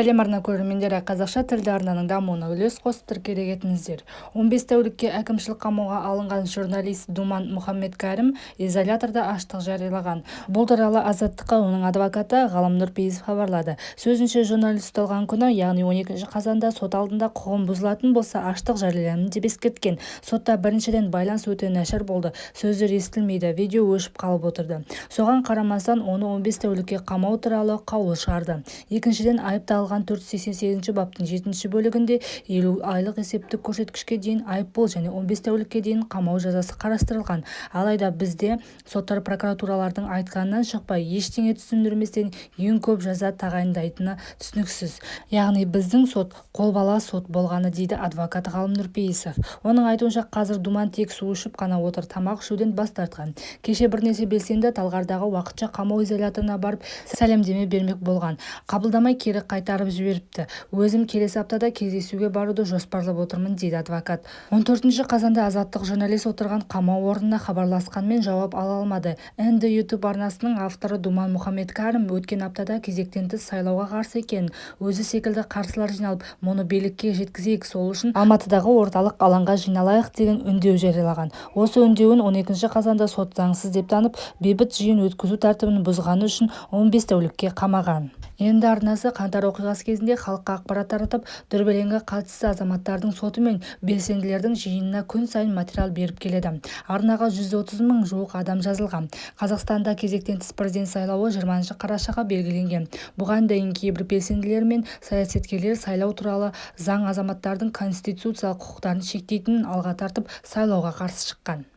Сәлем арна көрермендері, қазақша тілді арнаның дамуына үлес қосып тіркеле кетіңіздер. 15 тәулікке әкімшілік қамауға алынған журналист Думан Мұхаммедкәрім изоляторда аштық жариялаған. Бұл туралы Азаттыққа оның адвокаты Ғалым Нұрпейісов хабарлады. Сөзінше, журналист ұсталған күні, яғни 12 қазанда сот алдында құқығым бұзылатын болса аштық жариялаймын деп ескерткен. Сотта біріншіден байланыс өте нашар болды, сөздер естілмейді, видео өшіп қалып отырды. Соған қарамастан оны 15 тәулікке қамау туралы қаулы шығарды. Екіншіден, айыпталған 488 баптың 7-ші бөлігінде 50 айлық есептік көрсеткішке дейін айыппұл және 15 тәулікке дейін қамау жазасы қарастырылған. Алайда бізде соттар прокуратуралардың айтқанынан шықпай, ештеңе түсіндірместен ең көп жаза тағайындайтыны түсініксіз. Яғни біздің сот қолбала сот болғаны, дейді адвокат Ғалым Нұрпейісов. Оның айтуынша, қазір Думан тек су ішіп қана отыр, тамақ ішуден бас тартқан. Кеше бірнеше белсенді Талғардағы уақытша қамау изоляторына барып сәлемдеме бермек болған. Қабылдамай кері қайтарып жіберіпті. Өзім келесі аптада кездесуге баруды жоспарлап отырмын, дейді адвокат. 14 қазанда Азаттық журналист отырған қамау орнына хабарласқанмен жауап ала алмады. Енді YouTube арнасының авторы Думан Мұхаммедкәрім өткен аптада кезектен тыс сайлауға қарсы екен. Өзі секілді қарсылар жиналып, мұны билікке жеткізейік, сол үшін Алматыдағы орталық алаңға жиналайық деген үндеу жариялаған. Осы үндеуін 12 қазанда сот заңсыз деп танып, бейбіт жиын өткізу тәртібін бұзғаны үшін 15 тәулікке қамаған. Енді арнасы қаңтар оқиғасы кезінде халыққа ақпарат таратып, дүрбелеңге қатысты азаматтардың соты мен белсенділердің жиынына күн сайын материал беріп келеді. Арнаға 130 мың жуық адам жазылған. Қазақстанда кезектен тыс президент сайлауы 20 қарашаға белгіленген. Бұған дейін кейбір белсенділер мен саясаткерлер сайлау туралы заң азаматтардың конституциялық құқықтарын шектейтінін алға тартып, сайлауға қарсы шыққан.